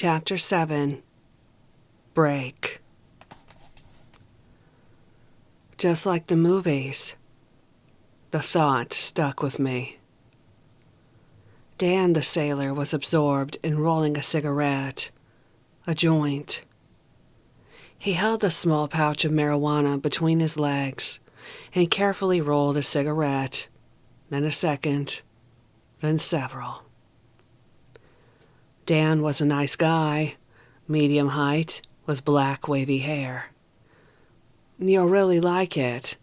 Chapter 7. Break. Just like the movies, the thought stuck with me. Dan the sailor was absorbed in rolling a cigarette, a joint. He held a small pouch of marijuana between his legs and carefully rolled a cigarette, then a second, then several. Dan was a nice guy, medium height, with black wavy hair. "You'll really like it,"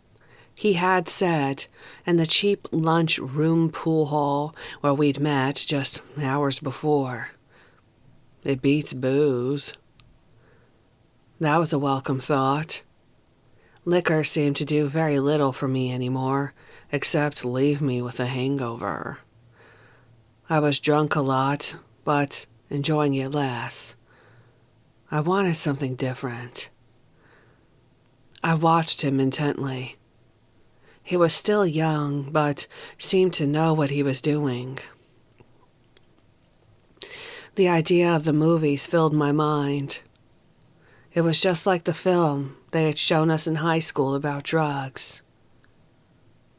he had said in the cheap lunch room pool hall where we'd met just hours before. "It beats booze." That was a welcome thought. Liquor seemed to do very little for me anymore, except leave me with a hangover. I was drunk a lot, but enjoying it less. I wanted something different. I watched him intently. He was still young, but seemed to know what he was doing. The idea of the movies filled my mind. It was just like the film they had shown us in high school about drugs.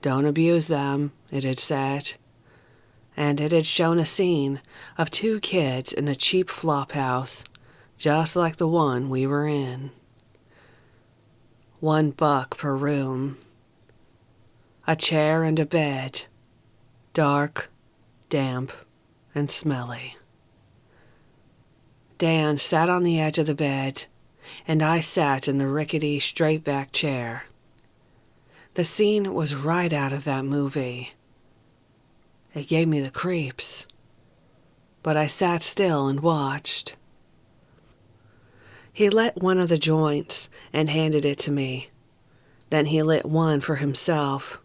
"Don't abuse them," it had said. And it had shown a scene of two kids in a cheap flop house, just like the one we were in. $1 per room. A chair and a bed. Dark, damp, and smelly. Dan sat on the edge of the bed, and I sat in the rickety, straight-back chair. The scene was right out of that movie. It gave me the creeps, but I sat still and watched. He lit one of the joints and handed it to me. Then he lit one for himself.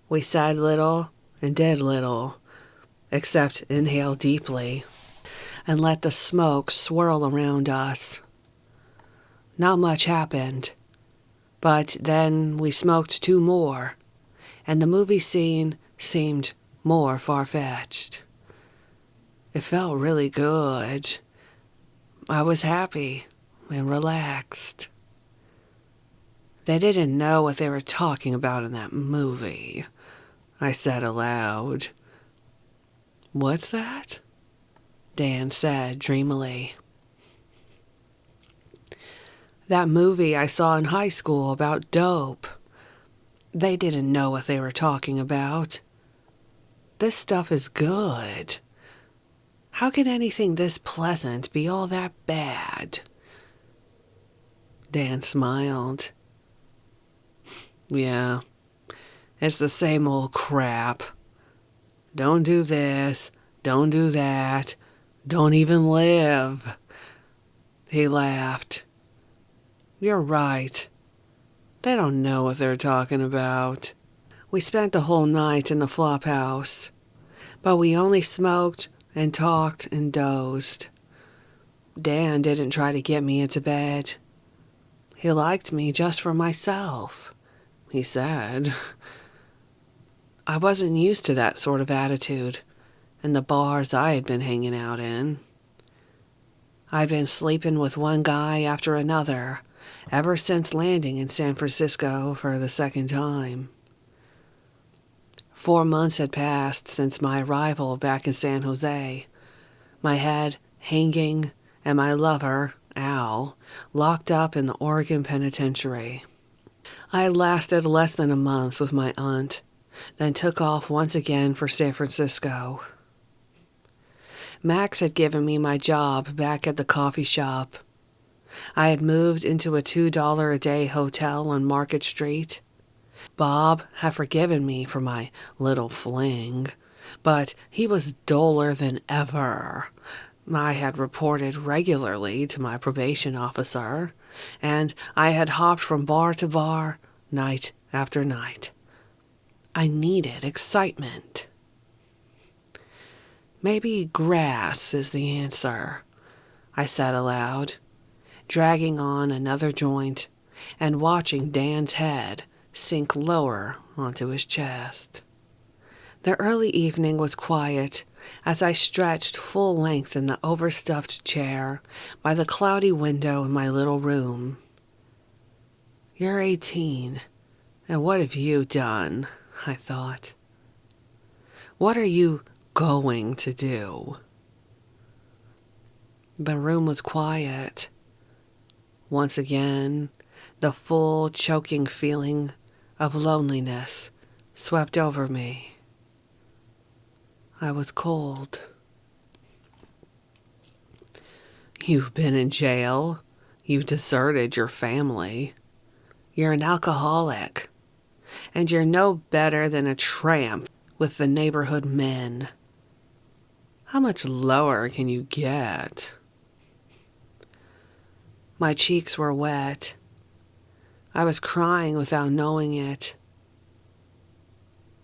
We said little and did little, except inhale deeply and let the smoke swirl around us. Not much happened, but then we smoked two more, and the movie scene seemed more far-fetched. It felt really good. I was happy and relaxed. "They didn't know what they were talking about in that movie," I said aloud. "What's that?" Dan said dreamily. "That movie I saw in high school about dope. They didn't know what they were talking about. This stuff is good. How can anything this pleasant be all that bad?" Dan smiled. "Yeah, it's the same old crap. Don't do this, don't do that, don't even live." He laughed. "You're right. They don't know what they're talking about." We spent the whole night in the flop house, but we only smoked and talked and dozed. Dan didn't try to get me into bed. He liked me just for myself, he said. I wasn't used to that sort of attitude in the bars I had been hanging out in. I'd been sleeping with one guy after another ever since landing in San Francisco for the second time. 4 months had passed since my arrival back in San Jose, my head hanging and my lover, Al, locked up in the Oregon Penitentiary. I had lasted less than a month with my aunt, then took off once again for San Francisco. Max had given me my job back at the coffee shop. I had moved into a $2 a day hotel on Market Street. Bob had forgiven me for my little fling, but he was duller than ever. I had reported regularly to my probation officer, and I had hopped from bar to bar, night after night. I needed excitement. "Maybe grass is the answer," I said aloud, dragging on another joint and watching Dan's head sink lower onto his chest. The early evening was quiet as I stretched full length in the overstuffed chair by the cloudy window in my little room. You're 18, and what have you done? I thought. What are you going to do? The room was quiet. Once again, the full, choking feeling of loneliness swept over me. I was cold. You've been in jail. You've deserted your family. You're an alcoholic. And you're no better than a tramp with the neighborhood men. How much lower can you get? My cheeks were wet. I was crying without knowing it.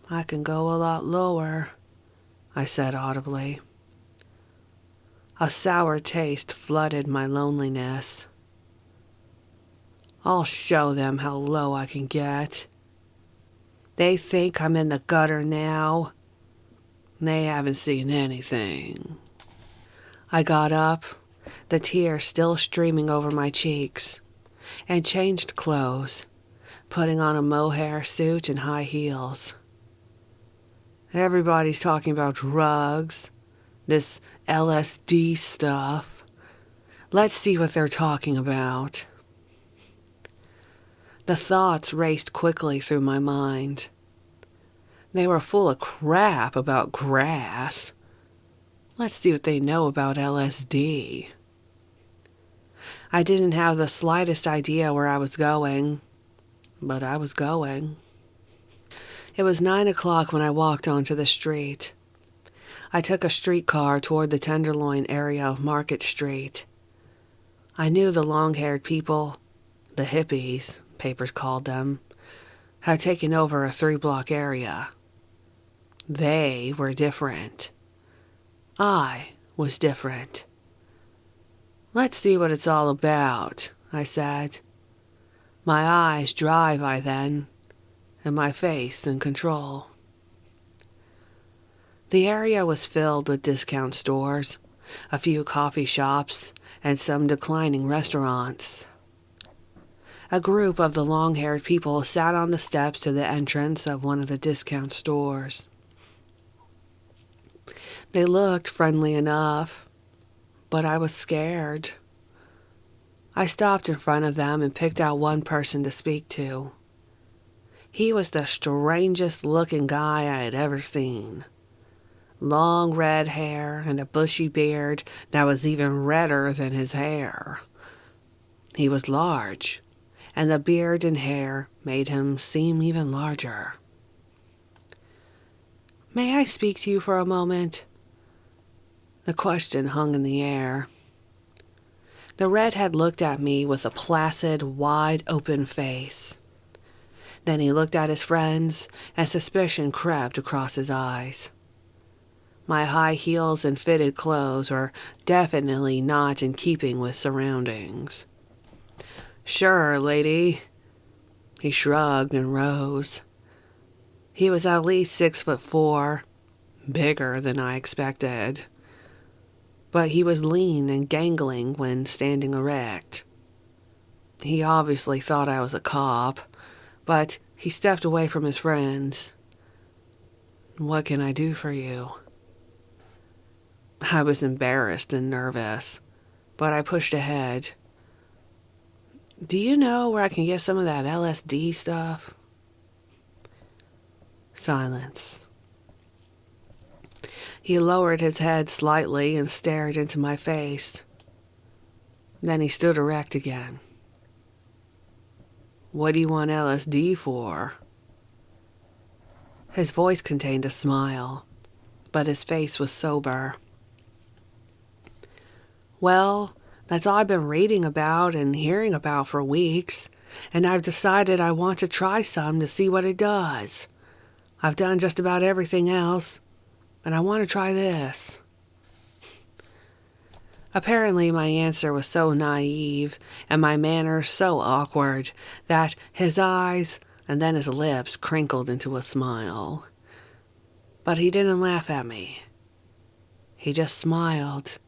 I can go a lot lower, I said audibly. A sour taste flooded my loneliness. I'll show them how low I can get. They think I'm in the gutter now. They haven't seen anything. I got up, the tears still streaming over my cheeks, and changed clothes, putting on a mohair suit and high heels. Everybody's talking about drugs, this LSD stuff. Let's see what they're talking about. The thoughts raced quickly through my mind. They were full of crap about grass. Let's see what they know about LSD. I didn't have the slightest idea where I was going, but I was going. It was 9 o'clock when I walked onto the street. I took a streetcar toward the Tenderloin area of Market Street. I knew the long-haired people, the hippies, papers called them, had taken over a 3-block area. They were different. I was different. Let's see what it's all about, I said. My eyes dry by then, and my face in control. The area was filled with discount stores, a few coffee shops, and some declining restaurants. A group of the long-haired people sat on the steps to the entrance of one of the discount stores. They looked friendly enough, but I was scared. I stopped in front of them and picked out one person to speak to. He was the strangest looking guy I had ever seen. Long red hair and a bushy beard that was even redder than his hair. He was large, and the beard and hair made him seem even larger. May I speak to you for a moment? The question hung in the air. The redhead looked at me with a placid, wide-open face. Then he looked at his friends, and suspicion crept across his eyes. My high heels and fitted clothes were definitely not in keeping with surroundings. Sure, lady. He shrugged and rose. He was at least 6'4", bigger than I expected. But he was lean and gangling when standing erect. He obviously thought I was a cop, but he stepped away from his friends. What can I do for you? I was embarrassed and nervous, but I pushed ahead. Do you know where I can get some of that LSD stuff? Silence. He lowered his head slightly and stared into my face. Then he stood erect again. What do you want LSD for? His voice contained a smile, but his face was sober. Well, that's all I've been reading about and hearing about for weeks, and I've decided I want to try some to see what it does. I've done just about everything else, but I want to try this. Apparently my answer was so naive and my manner so awkward that his eyes and then his lips crinkled into a smile. But he didn't laugh at me. He just smiled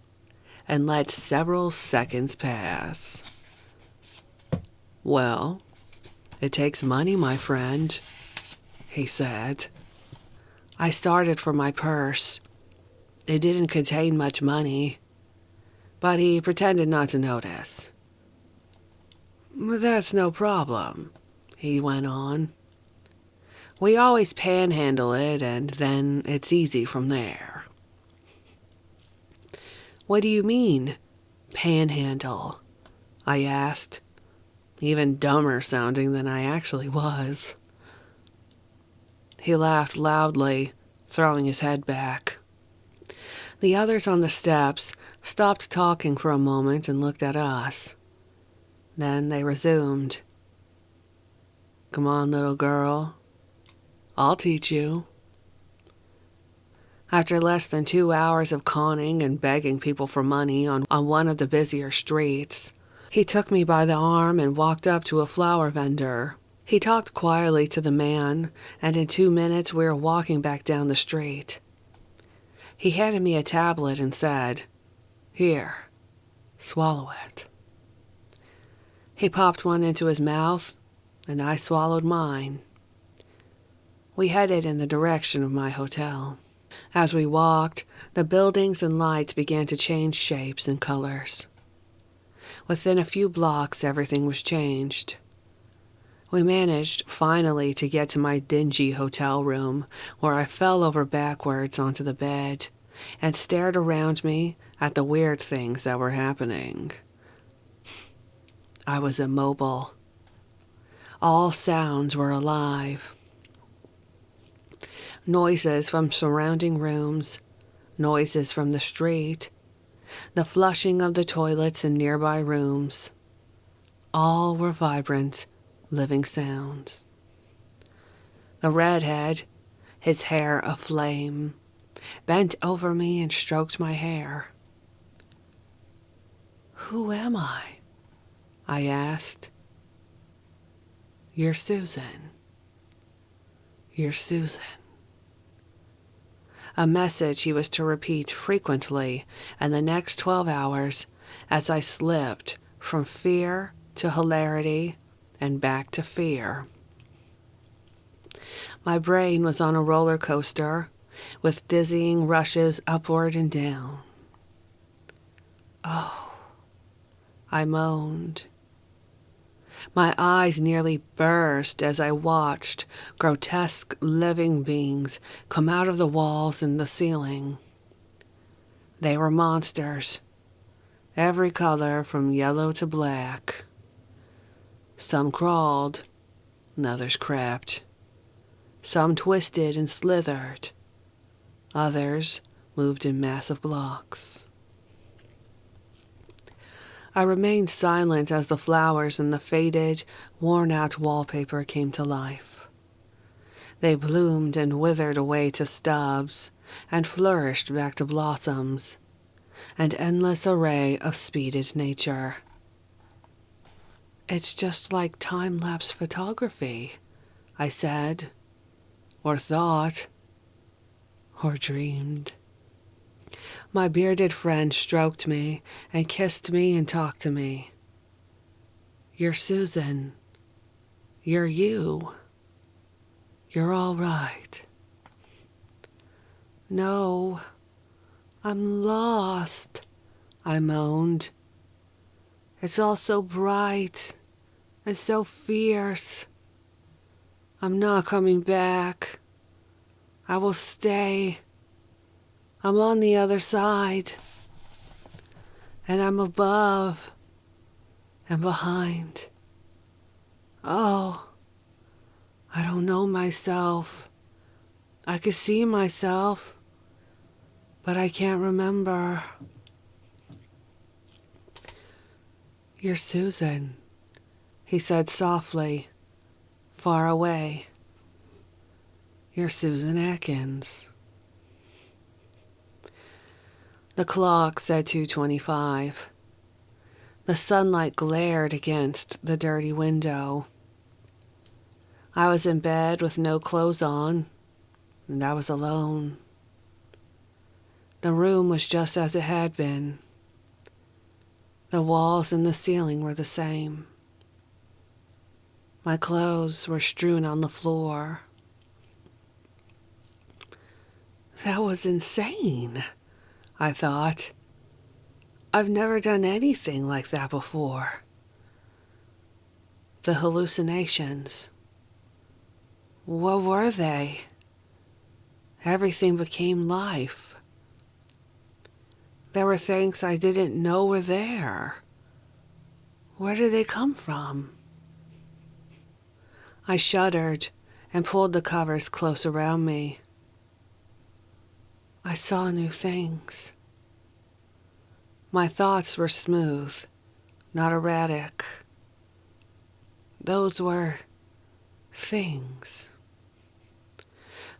and let several seconds pass. "Well, it takes money, my friend," he said. I started for my purse. It didn't contain much money, but he pretended not to notice. "That's no problem," he went on. "We always panhandle it, and then it's easy from there." "What do you mean, panhandle?" I asked, even dumber sounding than I actually was. He laughed loudly, throwing his head back. The others on the steps stopped talking for a moment and looked at us. Then they resumed. "Come on, little girl. I'll teach you." After less than 2 hours of conning and begging people for money on one of the busier streets, he took me by the arm and walked up to a flower vendor. He talked quietly to the man, and in 2 minutes we were walking back down the street. He handed me a tablet and said, "Here, swallow it." He popped one into his mouth, and I swallowed mine. We headed in the direction of my hotel. As we walked, the buildings and lights began to change shapes and colors. Within a few blocks, everything was changed. We managed finally to get to my dingy hotel room, where I fell over backwards onto the bed and stared around me at the weird things that were happening. I was immobile. All sounds were alive. Noises from surrounding rooms, noises from the street, the flushing of the toilets in nearby rooms. All were vibrant, living sounds. The redhead, his hair aflame, bent over me and stroked my hair. "Who am I?" I asked. "You're Susan. You're Susan." A message he was to repeat frequently in the next 12 hours as I slipped from fear to hilarity and back to fear. My brain was on a roller coaster with dizzying rushes upward and down. "Oh," I moaned. My eyes nearly burst as I watched grotesque living beings come out of the walls and the ceiling. They were monsters, every color from yellow to black. Some crawled, and others crept. Some twisted and slithered. Others moved in massive blocks. I remained silent as the flowers and the faded, worn-out wallpaper came to life. They bloomed and withered away to stubs, and flourished back to blossoms, an endless array of speeded nature. "It's just like time-lapse photography," I said, or thought, or dreamed. My bearded friend stroked me and kissed me and talked to me. "You're Susan. You're you. You're all right." "No, I'm lost," I moaned. "It's all so bright and so fierce. I'm not coming back. I will stay. I'm on the other side, and I'm above and behind. Oh, I don't know myself. I could see myself, but I can't remember." "You're Susan," he said softly, far away. "You're Susan Atkins." The clock said 2:25. The sunlight glared against the dirty window. I was in bed with no clothes on, and I was alone. The room was just as it had been. The walls and the ceiling were the same. My clothes were strewn on the floor. That was insane, I thought. I've never done anything like that before. The hallucinations. What were they? Everything became life. There were things I didn't know were there. Where did they come from? I shuddered and pulled the covers close around me. I saw new things. My thoughts were smooth, not erratic. Those were things.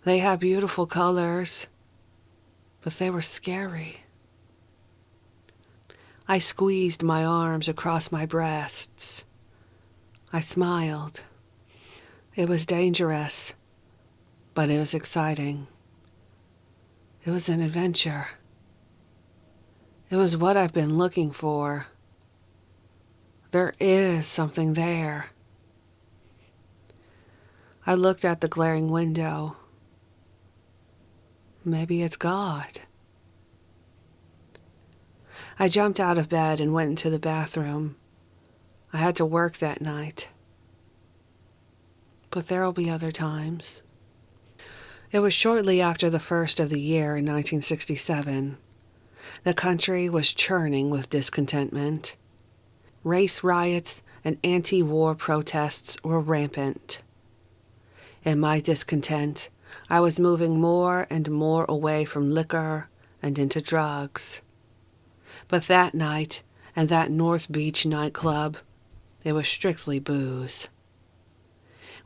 They had beautiful colors, but they were scary. I squeezed my arms across my breasts. I smiled. It was dangerous, but it was exciting. It was an adventure. It was what I've been looking for. There is something there. I looked at the glaring window. Maybe it's God. I jumped out of bed and went into the bathroom. I had to work that night. But there'll be other times. It was shortly after the first of the year in 1967. The country was churning with discontentment. Race riots and anti-war protests were rampant. In my discontent, I was moving more and more away from liquor and into drugs. But that night, and that North Beach nightclub, it was strictly booze.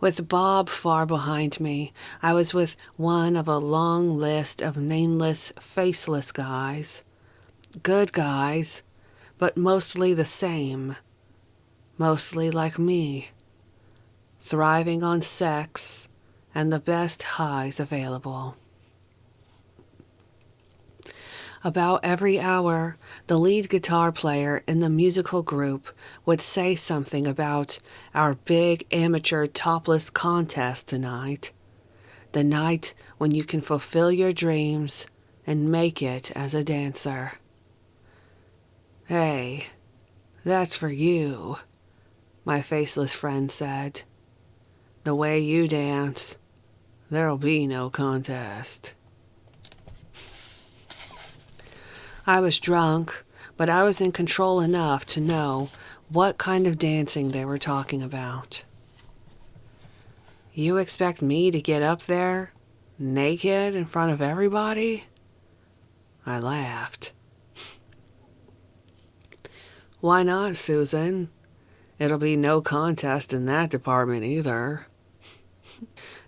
With Bob far behind me, I was with one of a long list of nameless, faceless guys. Good guys, but mostly the same. Mostly like me. Thriving on sex and the best highs available. About every hour, the lead guitar player in the musical group would say something about our big amateur topless contest tonight. The night when you can fulfill your dreams and make it as a dancer. Hey, that's for you, my faceless friend said. The way you dance, there'll be no contest. I was drunk, but I was in control enough to know what kind of dancing they were talking about. You expect me to get up there, naked in front of everybody? I laughed. Why not, Susan? It'll be no contest in that department either.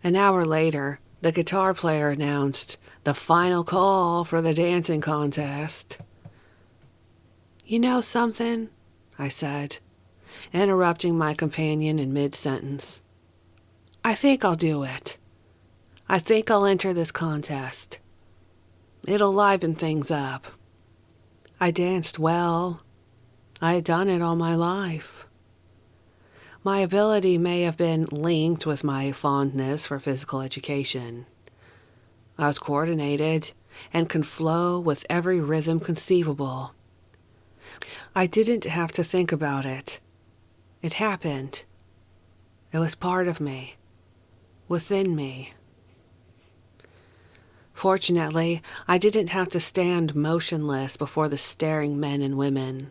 An hour later, the guitar player announced the final call for the dancing contest. You know something? I said, interrupting my companion in mid-sentence. I think I'll do it. I think I'll enter this contest. It'll liven things up. I danced well. I had done it all my life. My ability may have been linked with my fondness for physical education. I was coordinated and could flow with every rhythm conceivable. I didn't have to think about it. It happened. It was part of me, within me. Fortunately, I didn't have to stand motionless before the staring men and women.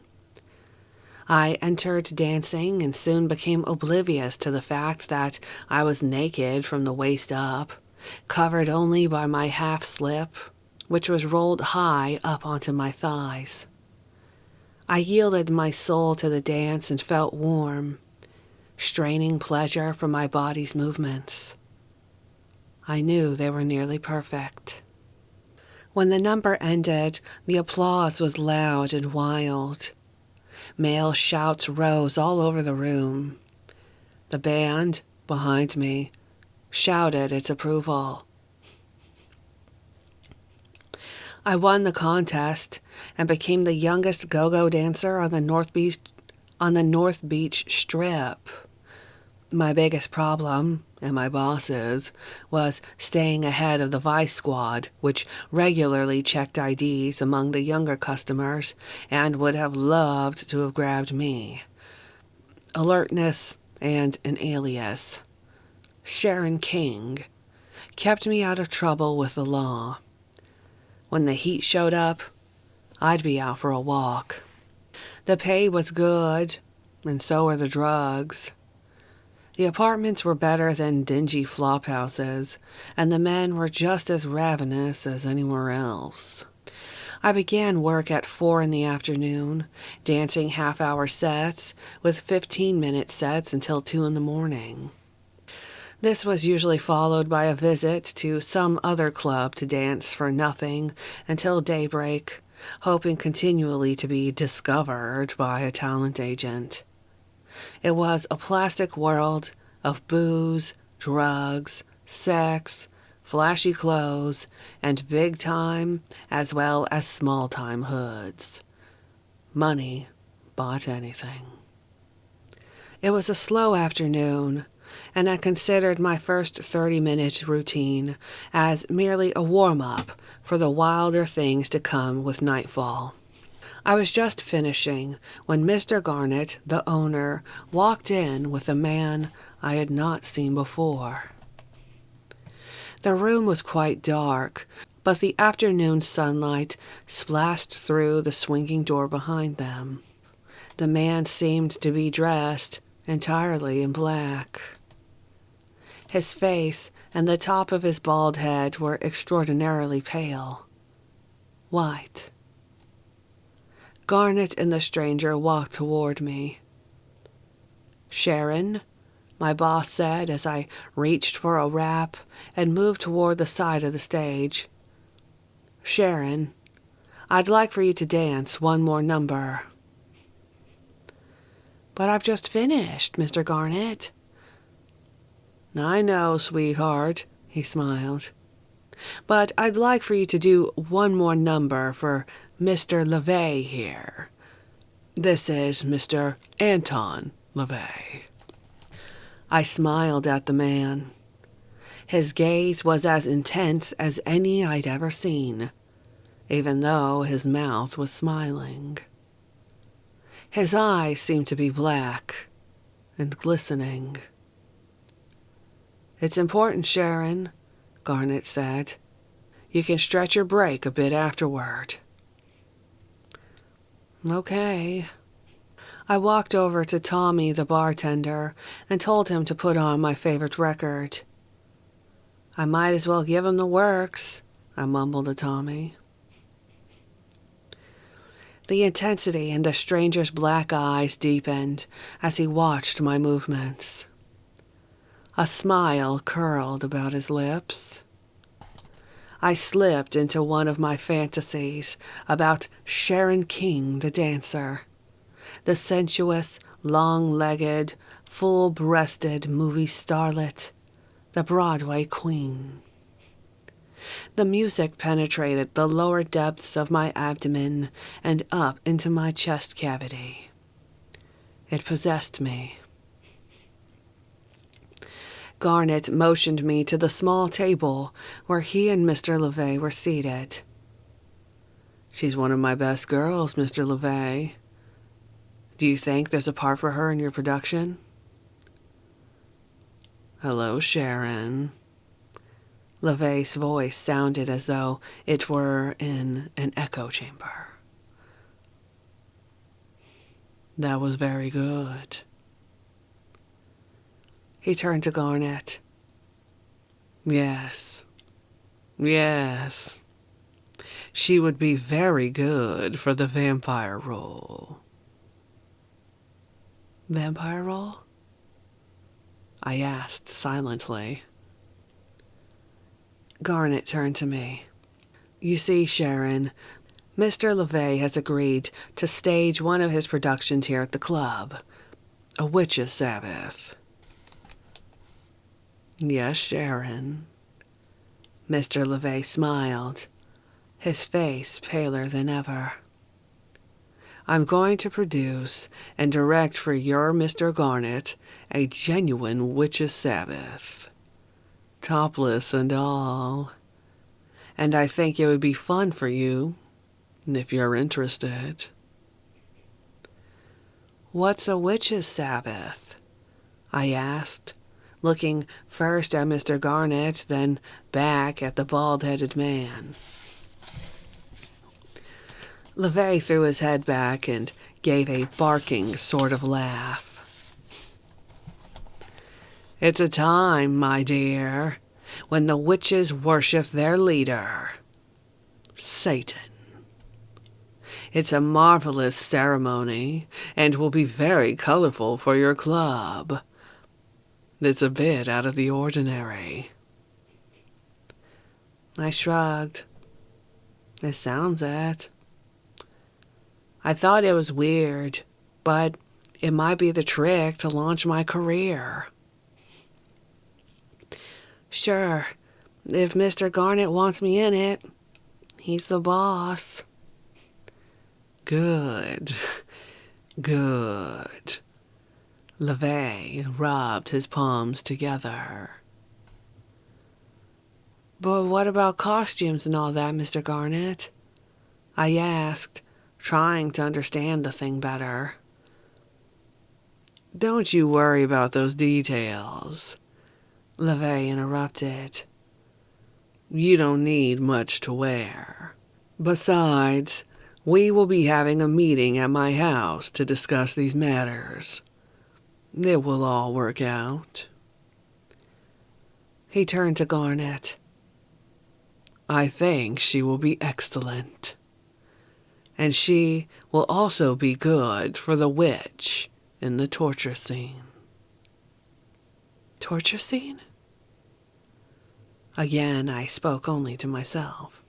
I entered dancing and soon became oblivious to the fact that I was naked from the waist up, covered only by my half-slip, which was rolled high up onto my thighs. I yielded my soul to the dance and felt warm, straining pleasure from my body's movements. I knew they were nearly perfect. When the number ended, the applause was loud and wild. Male shouts rose all over the room. The band, behind me, shouted its approval. I won the contest and became the youngest go-go dancer on the North Beach Strip. My biggest problem, and my boss's, was staying ahead of the Vice Squad, which regularly checked IDs among the younger customers and would have loved to have grabbed me. Alertness and an alias, Sharon King, kept me out of trouble with the law. When the heat showed up, I'd be out for a walk. The pay was good, and so were the drugs. The apartments were better than dingy flop houses, and the men were just as ravenous as anywhere else. I began work at 4 in the afternoon, dancing half-hour sets with 15-minute sets until 2 in the morning. This was usually followed by a visit to some other club to dance for nothing until daybreak, hoping continually to be discovered by a talent agent. It was a plastic world of booze, drugs, sex, flashy clothes, and big-time as well as small-time hoods. Money bought anything. It was a slow afternoon, and I considered my first 30-minute routine as merely a warm-up for the wilder things to come with nightfall. I was just finishing when Mr. Garnett, the owner, walked in with a man I had not seen before. The room was quite dark, but the afternoon sunlight splashed through the swinging door behind them. The man seemed to be dressed entirely in black. His face and the top of his bald head were extraordinarily pale. White. Garnett and the stranger walked toward me. "Sharon," my boss said as I reached for a wrap and moved toward the side of the stage. "Sharon, I'd like for you to dance one more number." "But I've just finished, Mr. Garnett." "I know, sweetheart," he smiled. "But I'd like for you to do one more number for Mr. LaVey here. This is Mr. Anton LaVey." I smiled at the man. His gaze was as intense as any I'd ever seen, even though his mouth was smiling. His eyes seemed to be black and glistening. "It's important, Sharon," Garnett said. "You can stretch your break a bit afterward." "Okay." I walked over to Tommy, the bartender, and told him to put on my favorite record. "I might as well give him the works," I mumbled to Tommy. The intensity in the stranger's black eyes deepened as he watched my movements. A smile curled about his lips. I slipped into one of my fantasies about Sharon King, the dancer, the sensuous, long-legged, full-breasted movie starlet, the Broadway queen. The music penetrated the lower depths of my abdomen and up into my chest cavity. It possessed me. Garnett motioned me to the small table where he and Mr. LaVey were seated. "She's one of my best girls, Mr. LaVey. Do you think there's a part for her in your production?" "Hello, Sharon." LaVey's voice sounded as though it were in an echo chamber. "That was very good." He turned to Garnett. Yes. She would be very good for the vampire role." "Vampire role?" I asked silently. Garnett turned to me. "You see, Sharon, Mr. LaVey has agreed to stage one of his productions here at the club, A Witch's Sabbath." "Yes, Sharon." Mr. LaVey smiled, his face paler than ever. I'm going to produce and direct for your Mr. Garnet a genuine witch's Sabbath, topless and all. And I think it would be fun for you, if you're interested. What's a witch's Sabbath? I asked, looking first at Mr. Garnet, then back at the bald-headed man. LeVay threw his head back and gave a barking sort of laugh. It's a time, my dear, when the witches worship their leader, Satan. It's a marvelous ceremony and will be very colorful for your club. It's a bit out of the ordinary. I shrugged. It sounds it. I thought it was weird, but it might be the trick to launch my career. Sure, if Mr. Garnet wants me in it, he's the boss. Good. Good. LeVay rubbed his palms together. But what about costumes and all that, Mr. Garnet? I asked, trying to understand the thing better. Don't you worry about those details, LeVay interrupted. You don't need much to wear. Besides, we will be having a meeting at my house to discuss these matters. It will all work out. He turned to Garnet. I think she will be excellent. And she will also be good for the witch in the torture scene. Torture scene? Again, I spoke only to myself.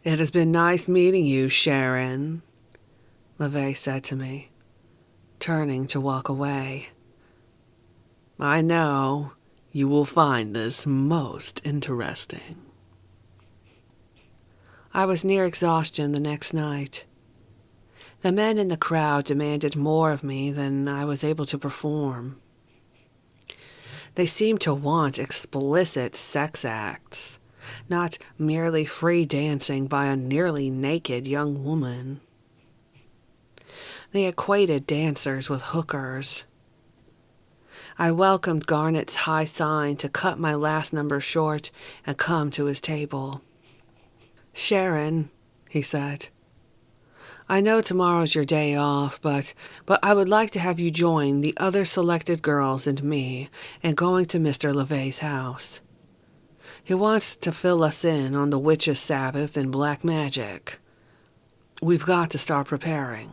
It has been nice meeting you, Sharon, LeVay said to me, turning to walk away. I know you will find this most interesting. I was near exhaustion the next night. The men in the crowd demanded more of me than I was able to perform. They seemed to want explicit sex acts, not merely free dancing by a nearly naked young woman. They equated dancers with hookers. I welcomed Garnet's high sign to cut my last number short and come to his table. Sharon, he said, I know tomorrow's your day off, but I would like to have you join the other selected girls and me in going to Mr. LeVay's house. He wants to fill us in on the witch's Sabbath and black magic. We've got to start preparing.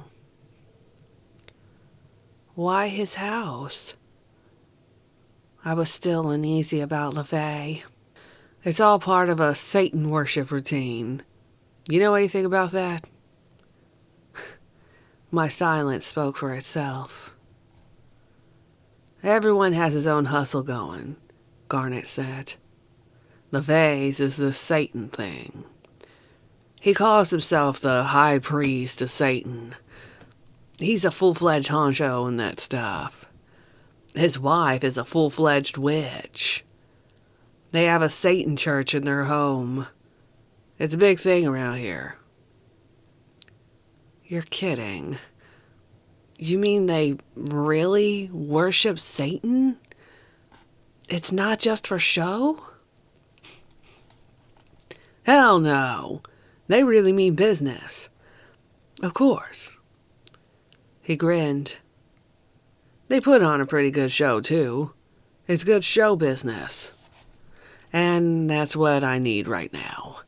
Why his house? I was still uneasy about LeVay. It's all part of a Satan worship routine. You know anything about that? My silence spoke for itself. Everyone has his own hustle going, Garnet said. LeVay's is the Satan thing. He calls himself the high priest of Satan. He's a full-fledged honcho in that stuff. His wife is a full-fledged witch. They have a Satan church in their home. It's a big thing around here. You're kidding. You mean they really worship Satan? It's not just for show? Hell no. They really mean business. Of course. He grinned. They put on a pretty good show, too. It's good show business. And that's what I need right now.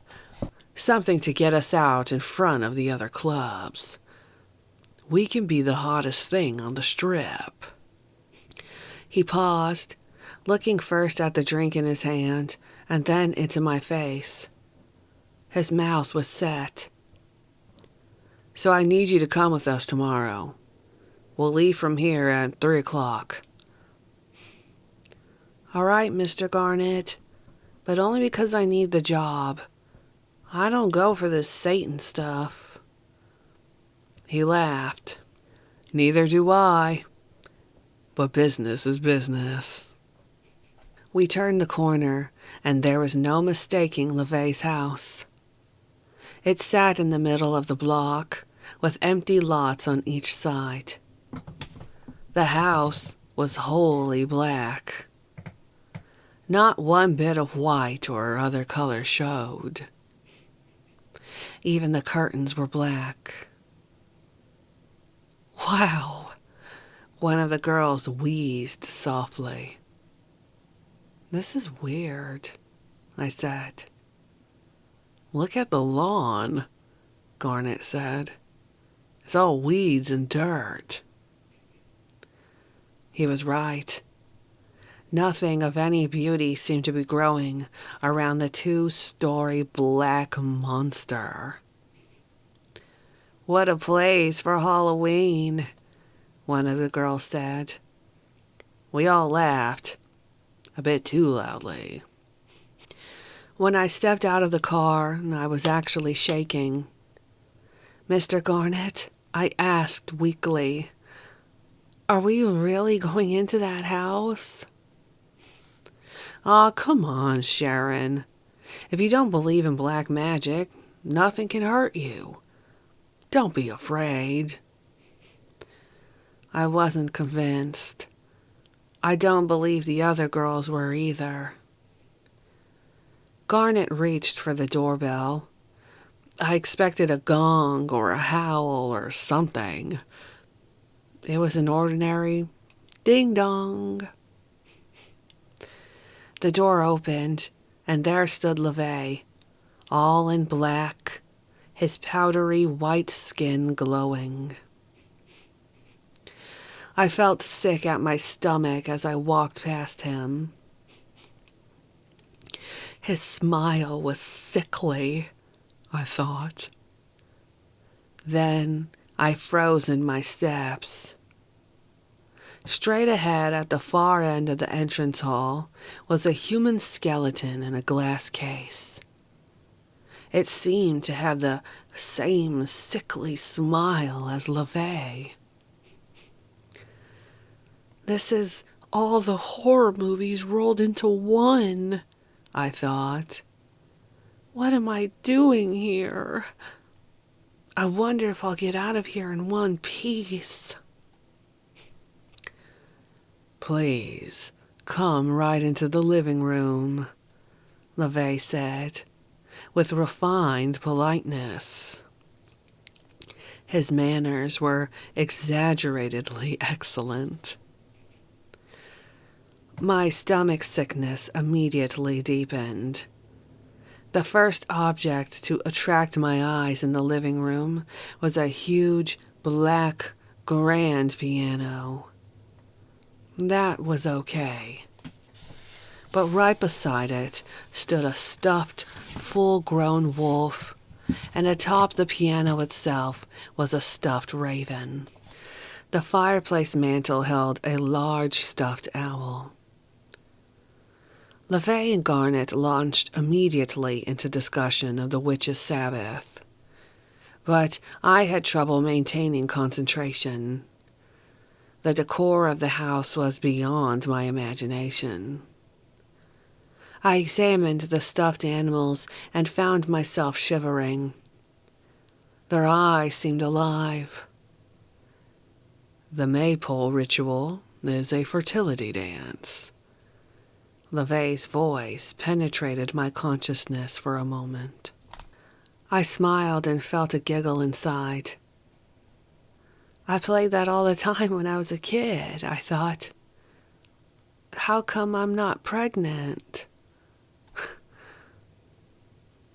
Something to get us out in front of the other clubs. We can be the hottest thing on the strip. He paused, looking first at the drink in his hand and then into my face. His mouth was set. So I need you to come with us tomorrow. We'll leave from here at 3 o'clock. All right, Mr. Garnet, but only because I need the job. I don't go for this Satan stuff." He laughed. "Neither do I. But business is business." We turned the corner, and there was no mistaking LeVay's house. It sat in the middle of the block, with empty lots on each side. The house was wholly black. Not one bit of white or other color showed. Even the curtains were black. "Wow," one of the girls wheezed softly. "This is weird," I said. "Look at the lawn," Garnet said. "It's all weeds and dirt." He was right. Nothing of any beauty seemed to be growing around the 2-story black monster. "What a place for Halloween," one of the girls said. We all laughed, a bit too loudly. When I stepped out of the car, I was actually shaking. "Mr. Garnet," I asked weakly, "are we really going into that house?" "Aw, come on, Sharon. If you don't believe in black magic, nothing can hurt you. Don't be afraid." I wasn't convinced. I don't believe the other girls were either. Garnet reached for the doorbell. I expected a gong or a howl or something. It was an ordinary ding-dong. The door opened, and there stood LeVay, all in black, his powdery white skin glowing. I felt sick at my stomach as I walked past him. His smile was sickly, I thought. Then I froze in my steps. Straight ahead at the far end of the entrance hall was a human skeleton in a glass case. It seemed to have the same sickly smile as LeVay. This is all the horror movies rolled into one, I thought. What am I doing here? I wonder if I'll get out of here in one piece. "Please, come right into the living room," LeVay said, with refined politeness. His manners were exaggeratedly excellent. My stomach sickness immediately deepened. The first object to attract my eyes in the living room was a huge, black, grand piano. That was okay. But right beside it stood a stuffed, full-grown wolf, and atop the piano itself was a stuffed raven. The fireplace mantel held a large stuffed owl. LeVay and Garnet launched immediately into discussion of the witch's Sabbath. But I had trouble maintaining concentration. The decor of the house was beyond my imagination. I examined the stuffed animals and found myself shivering. Their eyes seemed alive. The Maypole ritual is a fertility dance. LeVay's voice penetrated my consciousness for a moment. I smiled and felt a giggle inside. I played that all the time when I was a kid, I thought. How come I'm not pregnant?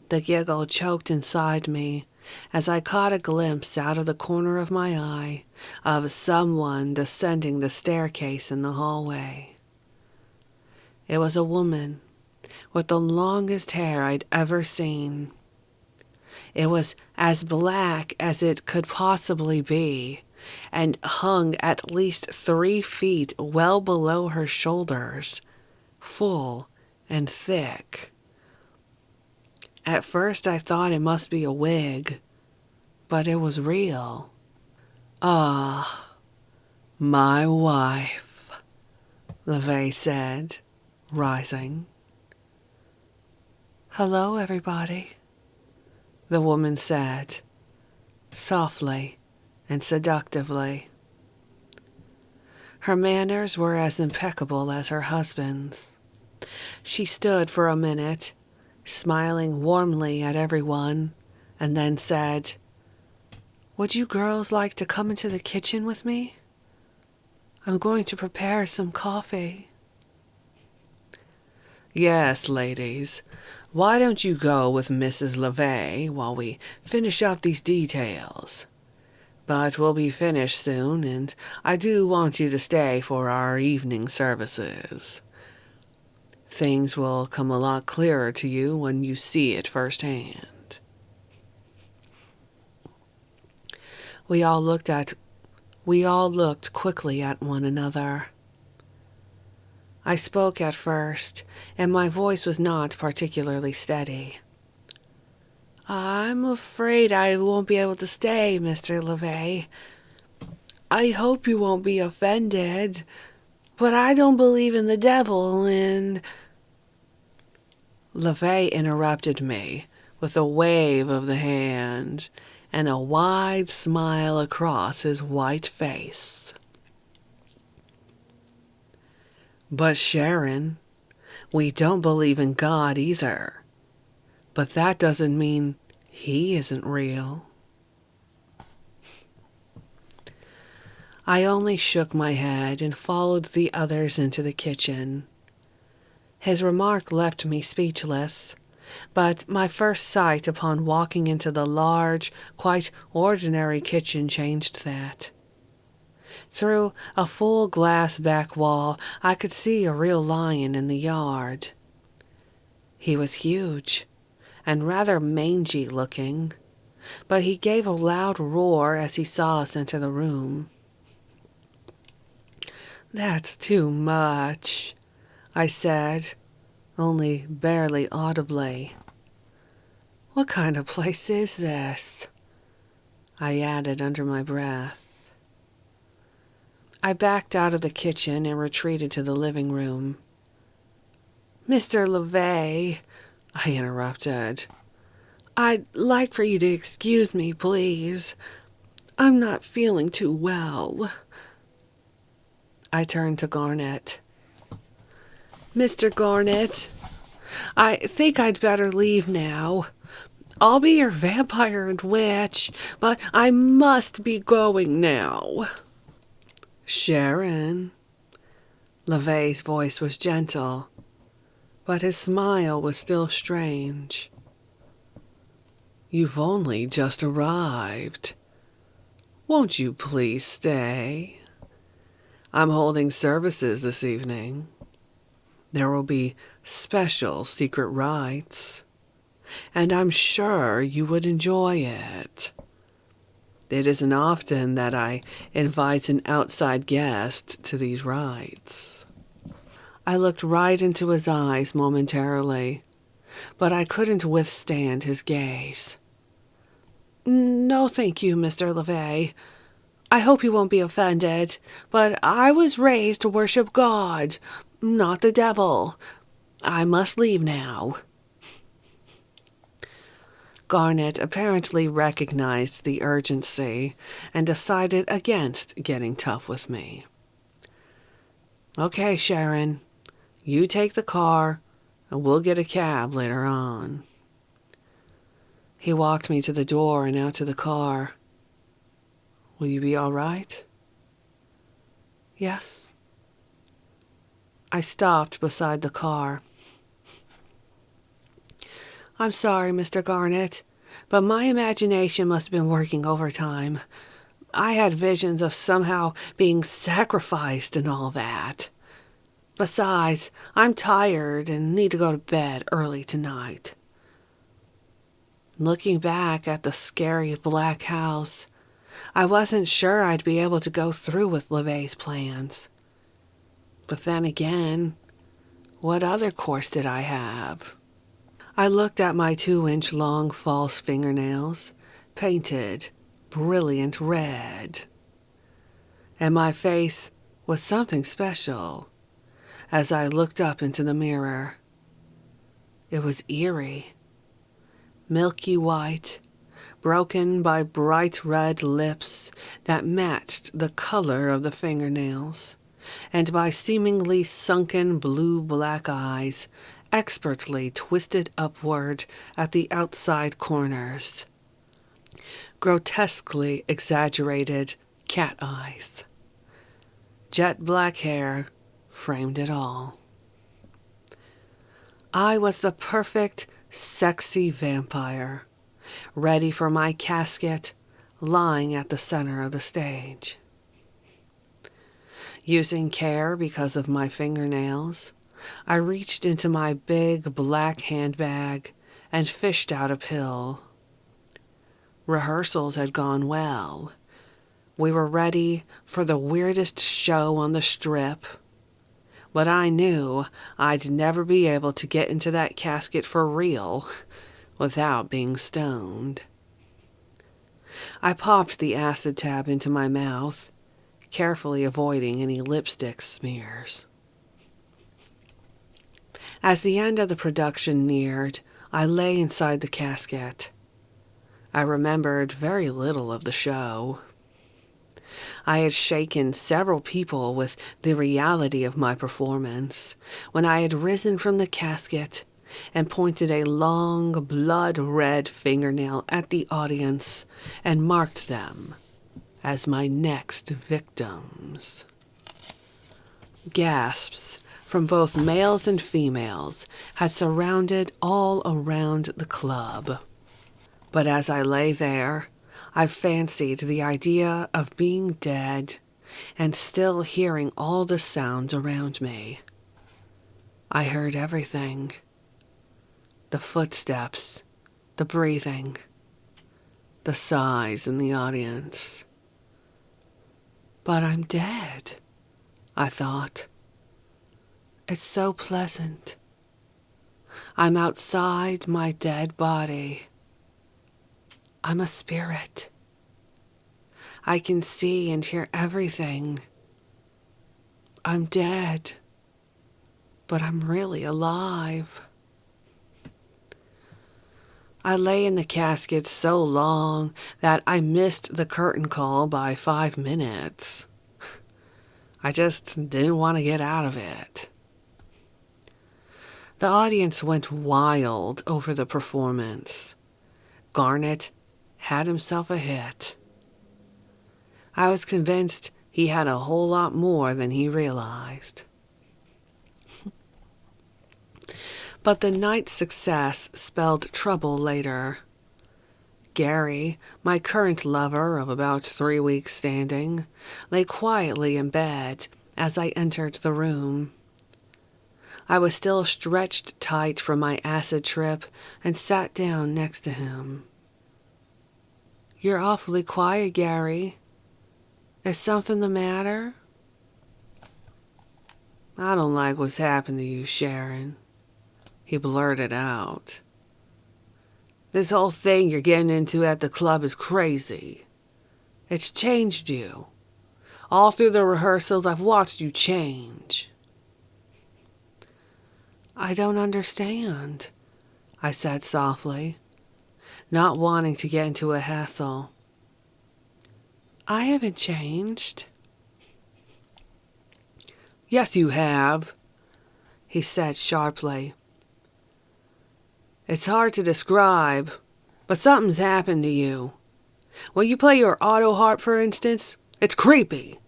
The giggle choked inside me as I caught a glimpse out of the corner of my eye of someone descending the staircase in the hallway. It was a woman with the longest hair I'd ever seen. It was as black as it could possibly be and hung at least 3 feet well below her shoulders, full and thick. At first I thought it must be a wig, but it was real. Ah, my wife, LaVey said, rising. Hello, everybody, the woman said, softly and seductively. Her manners were as impeccable as her husband's. She stood for a minute, smiling warmly at everyone, and then said, Would you girls like to come into the kitchen with me? I'm going to prepare some coffee. Yes, ladies. Why don't you go with Mrs. LaVey while we finish up these details? But we'll be finished soon, and I do want you to stay for our evening services. Things will come a lot clearer to you when you see it firsthand. We all looked quickly at one another. I spoke at first, and my voice was not particularly steady. I'm afraid I won't be able to stay, Mr. LaVey. I hope you won't be offended, but I don't believe in the devil, and... LaVey interrupted me with a wave of the hand and a wide smile across his white face. But Sharon, we don't believe in God either. But that doesn't mean he isn't real. I only shook my head and followed the others into the kitchen. His remark left me speechless, but my first sight upon walking into the large, quite ordinary kitchen changed that. Through a full glass back wall, I could see a real lion in the yard. He was huge and rather mangy looking, but he gave a loud roar as he saw us enter the room. That's too much, I said, only barely audibly. What kind of place is this? I added under my breath. I backed out of the kitchen and retreated to the living room. Mr. LaVey, I interrupted. I'd like for you to excuse me, please. I'm not feeling too well. I turned to Garnet. Mr. Garnet, I think I'd better leave now. I'll be your vampire and witch, but I must be going now. Sharon. LaVey's voice was gentle, but his smile was still strange. You've only just arrived. Won't you please stay? I'm holding services this evening. There will be special secret rites, and I'm sure you would enjoy it. It isn't often that I invite an outside guest to these rites. I looked right into his eyes momentarily, but I couldn't withstand his gaze. No, thank you, Mr. LaVey. I hope you won't be offended, but I was raised to worship God, not the devil. I must leave now. Garnet apparently recognized the urgency and decided against getting tough with me. Okay, Sharon, you take the car, and we'll get a cab later on. He walked me to the door and out to the car. Will you be all right? Yes. I stopped beside the car. I'm sorry, Mr. Garnet, but my imagination must have been working overtime. I had visions of somehow being sacrificed and all that. Besides, I'm tired and need to go to bed early tonight. Looking back at the scary black house, I wasn't sure I'd be able to go through with LaVey's plans. But then again, what other course did I have? I looked at my 2-inch long false fingernails, painted brilliant red. And my face was something special as I looked up into the mirror. It was eerie, milky white, broken by bright red lips that matched the color of the fingernails, and by seemingly sunken blue-black eyes expertly twisted upward at the outside corners. Grotesquely exaggerated cat eyes. Jet black hair framed it all. I was the perfect, sexy vampire, ready for my casket, lying at the center of the stage. Using care because of my fingernails, I reached into my big black handbag and fished out a pill. Rehearsals had gone well. We were ready for the weirdest show on the strip. But I knew I'd never be able to get into that casket for real without being stoned. I popped the acid tab into my mouth, carefully avoiding any lipstick smears. As the end of the production neared, I lay inside the casket. I remembered very little of the show. I had shaken several people with the reality of my performance when I had risen from the casket and pointed a long, blood-red fingernail at the audience and marked them as my next victims. Gasps from both males and females had surrounded all around the club. But as I lay there, I fancied the idea of being dead and still hearing all the sounds around me. I heard everything. The footsteps, the breathing, the sighs in the audience. But I'm dead, I thought. It's so pleasant. I'm outside my dead body. I'm a spirit. I can see and hear everything. I'm dead, but I'm really alive. I lay in the casket so long that I missed the curtain call by 5 minutes. I just didn't want to get out of it. The audience went wild over the performance. Garnet had himself a hit. I was convinced he had a whole lot more than he realized. But the night's success spelled trouble later. Gary, my current lover of about 3 weeks standing, lay quietly in bed as I entered the room. I was still stretched tight from my acid trip and sat down next to him. "You're awfully quiet, Gary. Is something the matter?" "I don't like what's happened to you, Sharon," he blurted out. "This whole thing you're getting into at the club is crazy. It's changed you. All through the rehearsals, I've watched you change." "I don't understand," I said softly, not wanting to get into a hassle. "I haven't changed." "Yes, you have," he said sharply. "It's hard to describe, but something's happened to you. When you play your auto harp, for instance, it's creepy.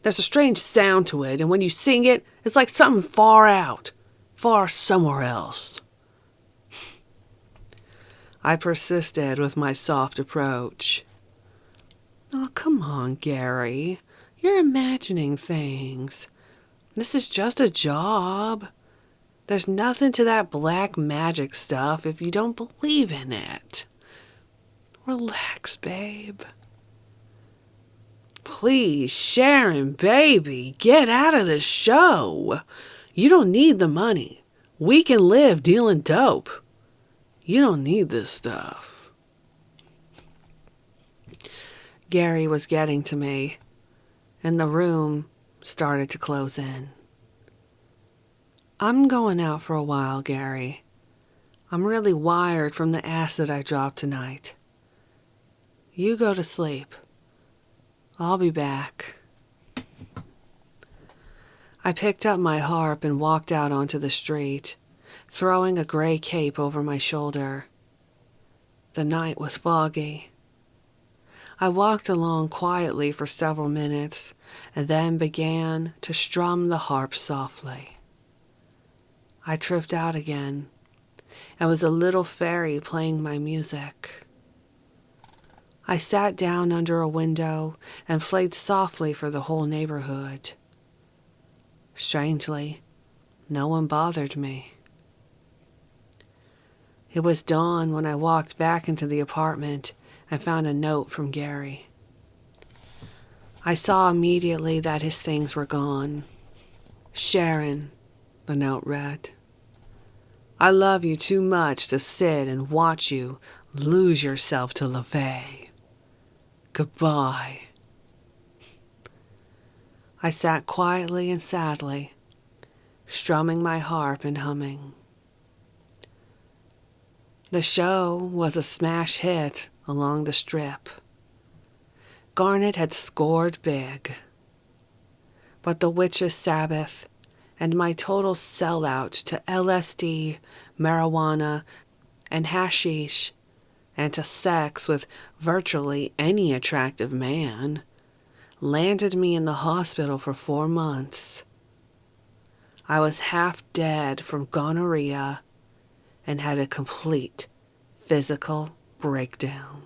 There's a strange sound to it, and when you sing it, it's like something far out, far somewhere else." I persisted with my soft approach. "Oh, come on, Gary. You're imagining things. This is just a job. There's nothing to that black magic stuff if you don't believe in it. Relax, babe." "Please, Sharon, baby, get out of this show. You don't need the money. We can live dealing dope. You don't need this stuff. Gary was getting to me, and the room started to close in. I'm going out for a while, Gary. I'm really wired from the acid I dropped tonight. You go to sleep. I'll be back. I picked up my harp and walked out onto the street, throwing a gray cape over my shoulder. The night was foggy. I walked along quietly for several minutes and then began to strum the harp softly. I tripped out again and was a little fairy playing my music. I sat down under a window and played softly for the whole neighborhood. Strangely, no one bothered me. It was dawn when I walked back into the apartment and found a note from Gary. I saw immediately that his things were gone. Sharon, the note read, I love you too much to sit and watch you lose yourself to LaVey. Goodbye. I sat quietly and sadly, strumming my harp and humming. The show was a smash hit along the strip. Garnet had scored big. But the Witches' Sabbath and my total sellout to LSD, marijuana, and hashish, and to sex with virtually any attractive man, landed me in the hospital for 4 months. I was half dead from gonorrhea and had a complete physical breakdown.